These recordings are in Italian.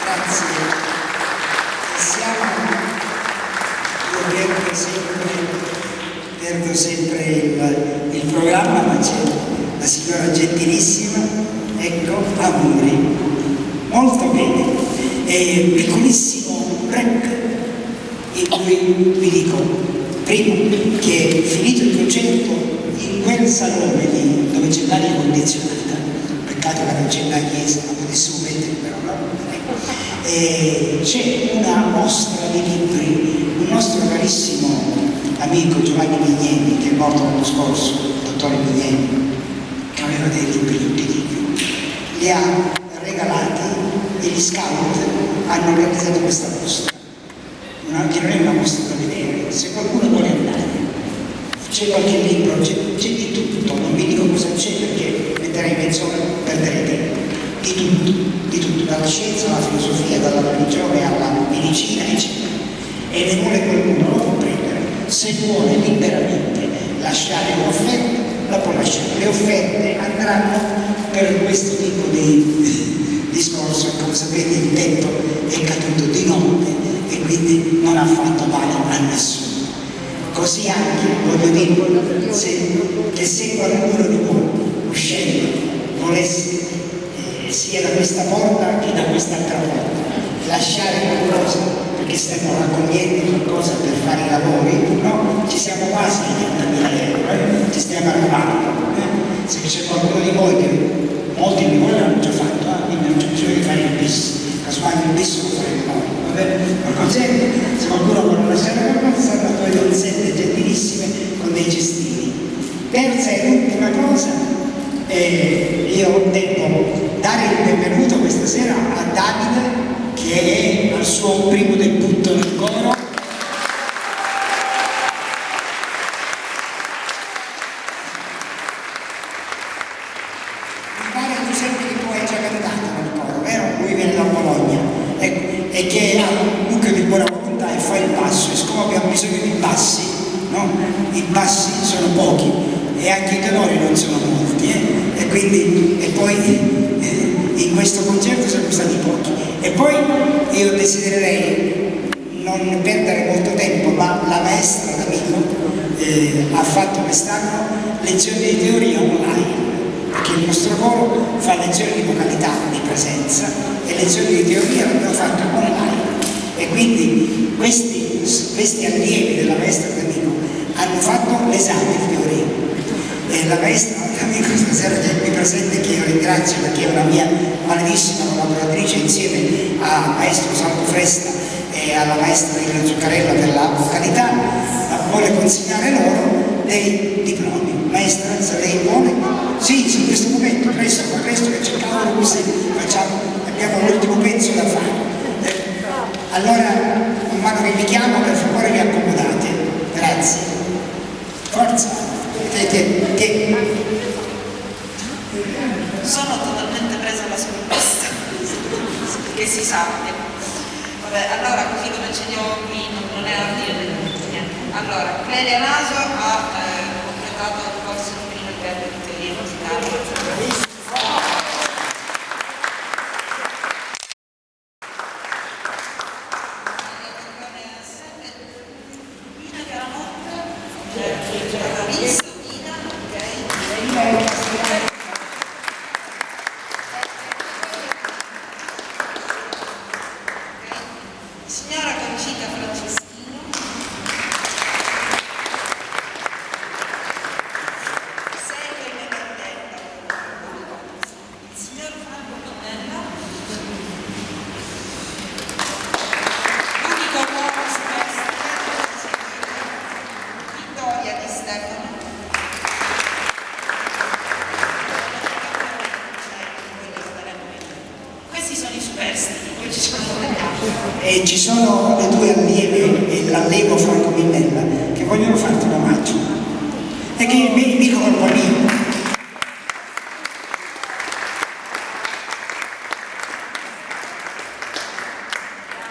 Grazie. Io perdo sempre il programma, ma c'è la signora gentilissima, ecco, auguri. Molto bene. E piccolissimo break in cui vi dico, primo, che finito il concerto, in quel salone lì, dove c'è l'aria condizionata, peccato che non c'è la chiesa, non potessimo mettere però, no? C'è una mostra di libri, un nostro carissimo amico Giovanni Migneni, che è morto l'anno scorso, il dottore Migneni, che aveva dei libri tutti libri, li ha regalati e gli scout hanno organizzato questa mostra, che non è una mostra da vedere, se qualcuno vuole andare, c'è qualche libro, c'è di tutto, non vi dico cosa c'è perché metterei mezz'ora, perderei tempo, di tutto, dalla scienza alla filosofia, dalla religione alla medicina, eccetera. E ne vuole qualcuno, lo può prendere, se vuole liberamente lasciare un'offerta, la può lasciare. Le offerte andranno per questo tipo di discorso, come sapete il tempo è caduto di notte e quindi non ha fatto male a nessuno. Così anche voglio dire che se qualcuno di voi uscendo volesse sia da questa porta che da quest'altra porta lasciare qualcosa, perché stiamo raccogliendo qualcosa per fare i lavori, no? Ci siamo quasi a 80.000 euro, ci stiamo arrivando. Se c'è qualcuno di voi, che molti di voi l'hanno già fatto, quindi non c'è bisogno di fare il bis, casomai il bis lo faremo noi, va bene? Ma consente, se qualcuno vuole lasciare qualcosa, saranno due donzelle gentilissime con dei cestini. Terza e ultima cosa, io devo dare il benvenuto questa sera a Davide, che è al suo primo debutto nel coro. Mi pare Giuseppe che tu hai già cantato nel coro, vero? Lui viene da Bologna, ecco, e che ha un mucchio di buona volontà e fa il basso, e siccome abbiamo bisogno di bassi, no? I bassi sono pochi e anche i tenori non sono molti, e quindi, e poi in questo concerto sono stati pochi. E poi io desidererei non perdere molto tempo, ma la maestra D'Amico ha fatto quest'anno lezioni di teoria online, perché il nostro coro fa lezioni di vocalità, di presenza, e lezioni di teoria l'abbiamo fatto online. E quindi questi allievi della maestra D'Amico hanno fatto l'esame di teoria. E la maestra D'Amico stasera che è qui presente, che io ringrazio perché è una mia validissima collaboratrice insieme a maestro Salvo Fresta e alla maestra Rina Zuccarella per la vocalità, vuole consegnare loro dei diplomi. Maestra, se lei vuole? Sì, in questo momento, presto che c'è cavolo, così facciamo, abbiamo l'ultimo pezzo da fare. Allora, man mano che vi chiamo, per favore vi accomodate. Grazie. Forza. Sono totalmente presa alla sorpresa, che si sappia. Vabbè, allora così come ce li ho qui non è ardire niente. Allora, Clelia Naso ha completato il corso di primo livello di teoria musicale. Signora Concita Franceschino, segue il cartello. Il signor Franco Pannella, l'unico uomo superstite, Vittoria Di Stefano. Questi sono i superstiti, poi ci sono degli altri. E ci sono le due allieve e l'allievo Franco Minnella che vogliono farti un omaggio. E che mica colpa mia.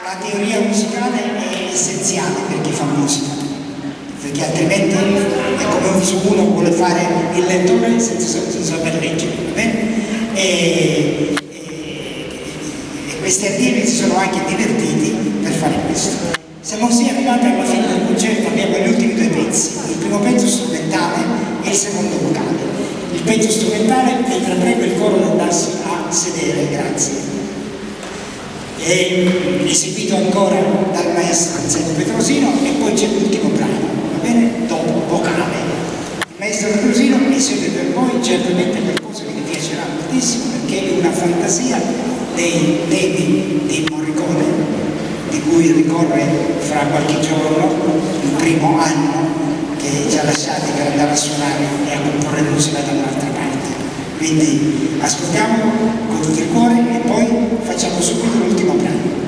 La teoria musicale è essenziale per chi fa musica, perché altrimenti è come se uno vuole fare il lettore senza saper leggere, va bene? E questi allievi si sono anche divertiti per fare questo. Siamo così arrivati alla fine del concerto, abbiamo gli ultimi due pezzi, il primo pezzo strumentale e il secondo vocale. Il pezzo strumentale, mentre prego il coro di andarsi a sedere, grazie, è eseguito ancora dal maestro Anselmo Petrosino, e poi c'è l'ultimo brano, va bene? Dopo, vocale. Il maestro Petrosino esegue per voi certamente qualcosa che vi piacerà moltissimo, perché è una fantasia dei temi di Morricone, di cui ricorre fra qualche giorno il primo anno che ci ha lasciati per andare a suonare e a comporre musica da un'altra parte. Quindi ascoltiamo con tutto il cuore e poi facciamo subito l'ultimo brano.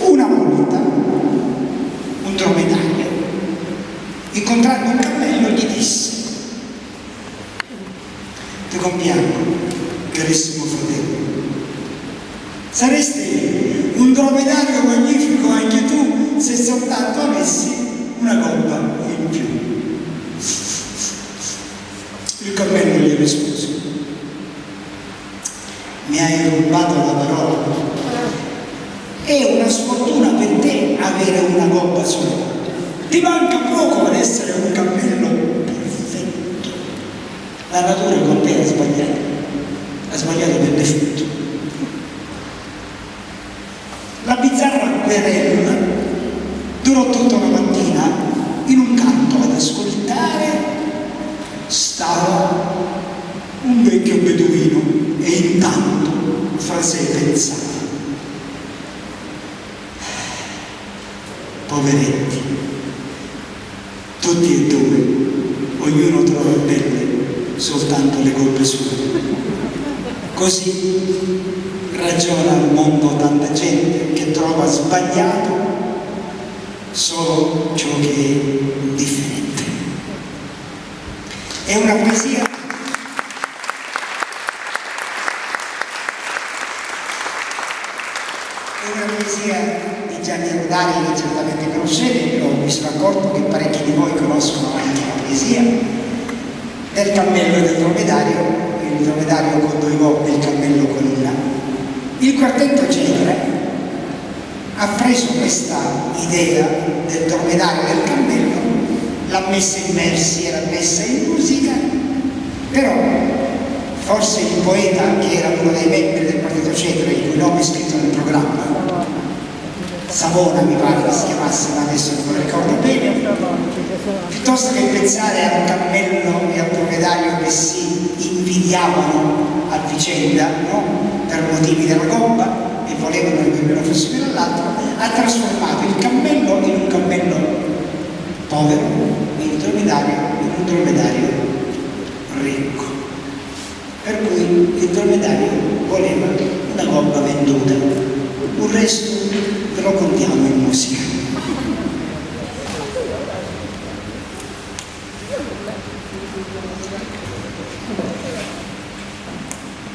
Una volta un dromedario, incontrando un cammello, gli disse: ti compiango, carissimo fratello, saresti un dromedario magnifico anche tu se soltanto avessi una gobba in più. Il cammello gli rispose: mi hai rubato la parola. È una sfortuna per te avere una gobba sola. Ti manca poco ad essere un cammello perfetto. La natura con te ha sbagliato per difetto. La bizzarra querela durò tutta una mattina in un canto ad ascoltare. Stava un vecchio beduino e intanto fra sé pensava: poveretti, tutti e due, ognuno trova belle soltanto le colpe sue. Così ragiona al mondo tanta gente che trova sbagliato solo ciò che è differente. È una poesia di Gianni Rodari, che certamente conoscete, però mi sono accorto che parecchi di voi conoscono anche la poesia del cammello e del dromedario, il dromedario con 2 gobbe e il cammello con una. Il quartetto Cetre ha preso questa idea del dromedario e del cammello, l'ha messa in versi e l'ha messa in musica, però forse il poeta, che era uno dei membri del quartetto Cetre, il cui nome è scritto nel programma, Savona mi pare che si chiamasse, ma adesso non lo ricordo bene, piuttosto che pensare a un cammello e a un dromedario che si invidiavano a vicenda, no? Per motivi della gobba, e volevano che uno fosse più dall'altro, ha trasformato il cammello in un cammello povero e il dromedario in un dromedario ricco. Per cui il dromedario voleva una gobba venduta, un resto ve lo contiamo in musica.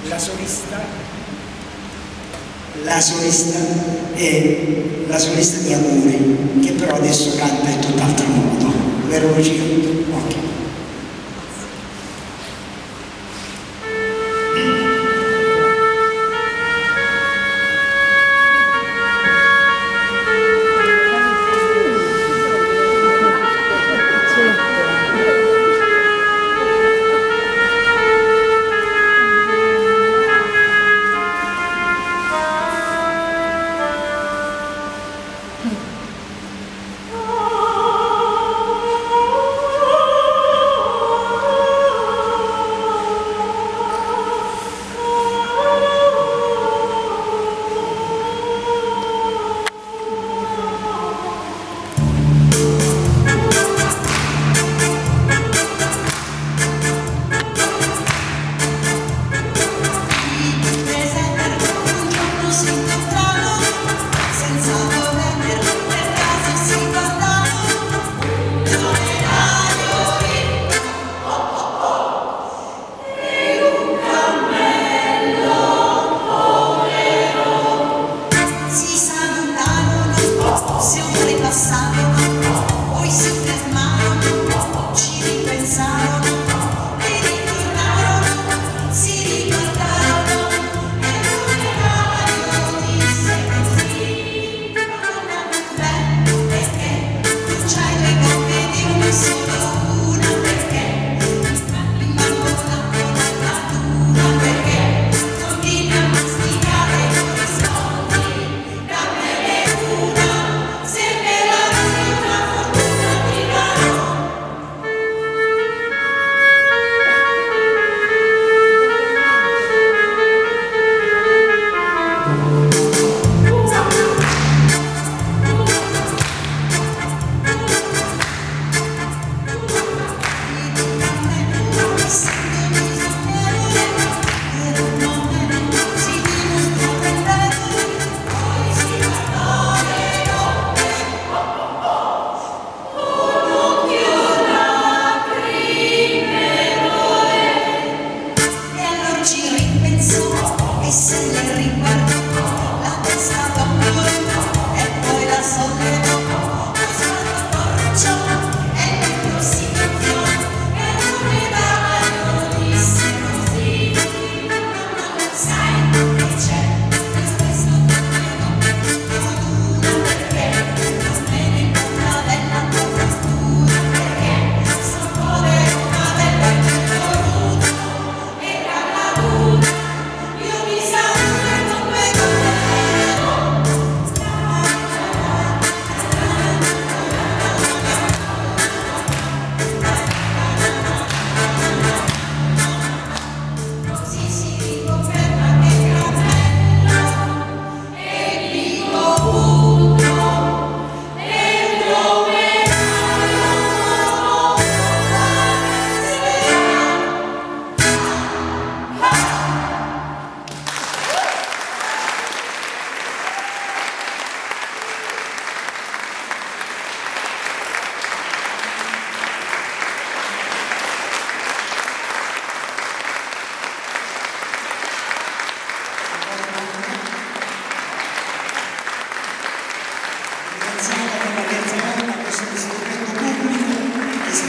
La solista è la solista di Amore, che però adesso canta in tutt'altro modo, vero Lucia? Ok.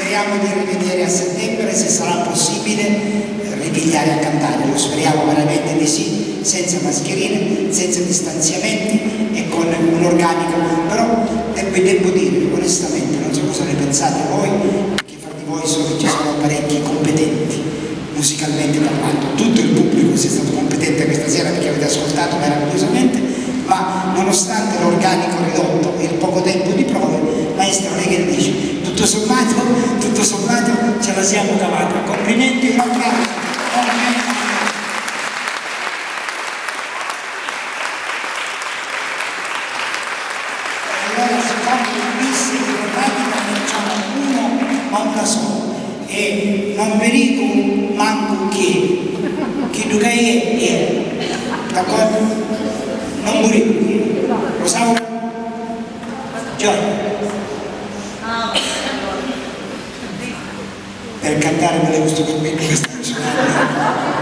speriamo di rivedere a settembre, se sarà possibile, ripigliare a cantare, lo speriamo veramente di sì, senza mascherine, senza distanziamenti e con un organico, però devo dire onestamente, non so cosa ne pensate voi, perché fra di voi ci sono parecchi competenti, musicalmente parlando, tutto il pubblico sia stato competente questa sera perché avete ascoltato meravigliosamente, ma nonostante l'organico ridotto e il poco tempo di prove, maestro, lei che dice? Tutto sommato ce la siamo cavata. Complimenti, un applauso. Complimenti. Allora si fanno i bis, ricordate che facciamo uno ma una sola. E non vi dico manco che tu che è, d'accordo? Non mi dico. Rosaura? Gioia. Per cantare me l'hai gusto per me questa canzone.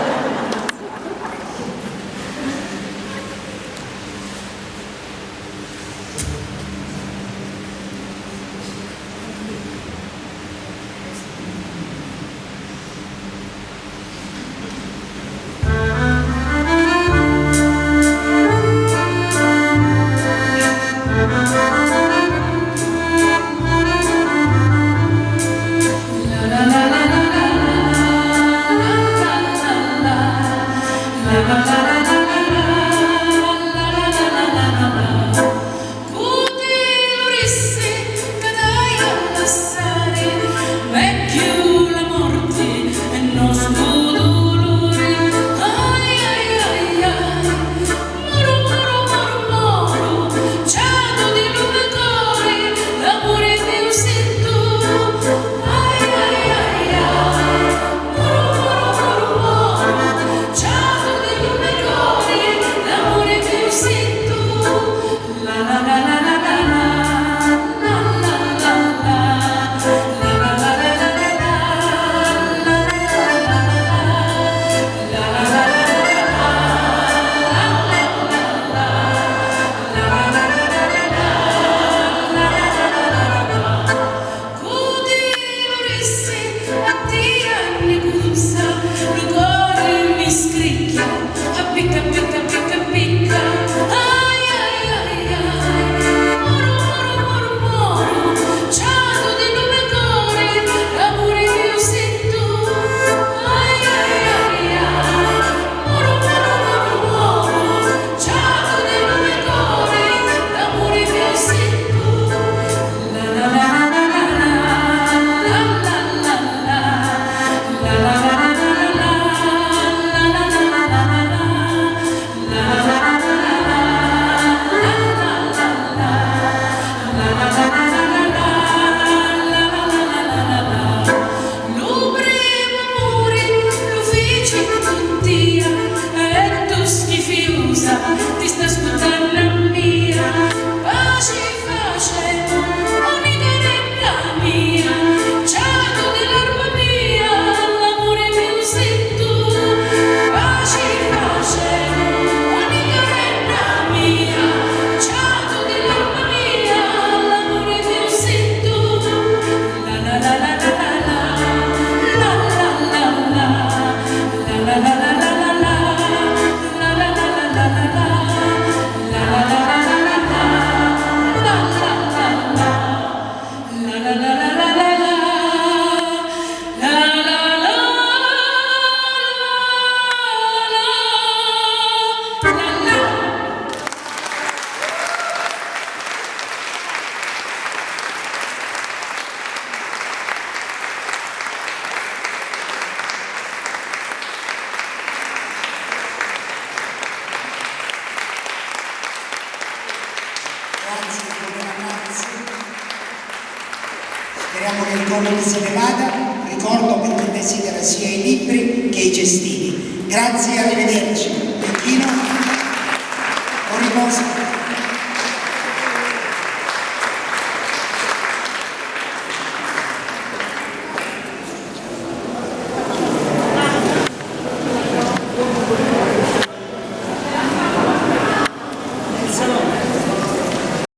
Speriamo che il coro se ne vada, ricordo che desidera sia i libri che i cestini. Grazie, arrivederci. Pechino.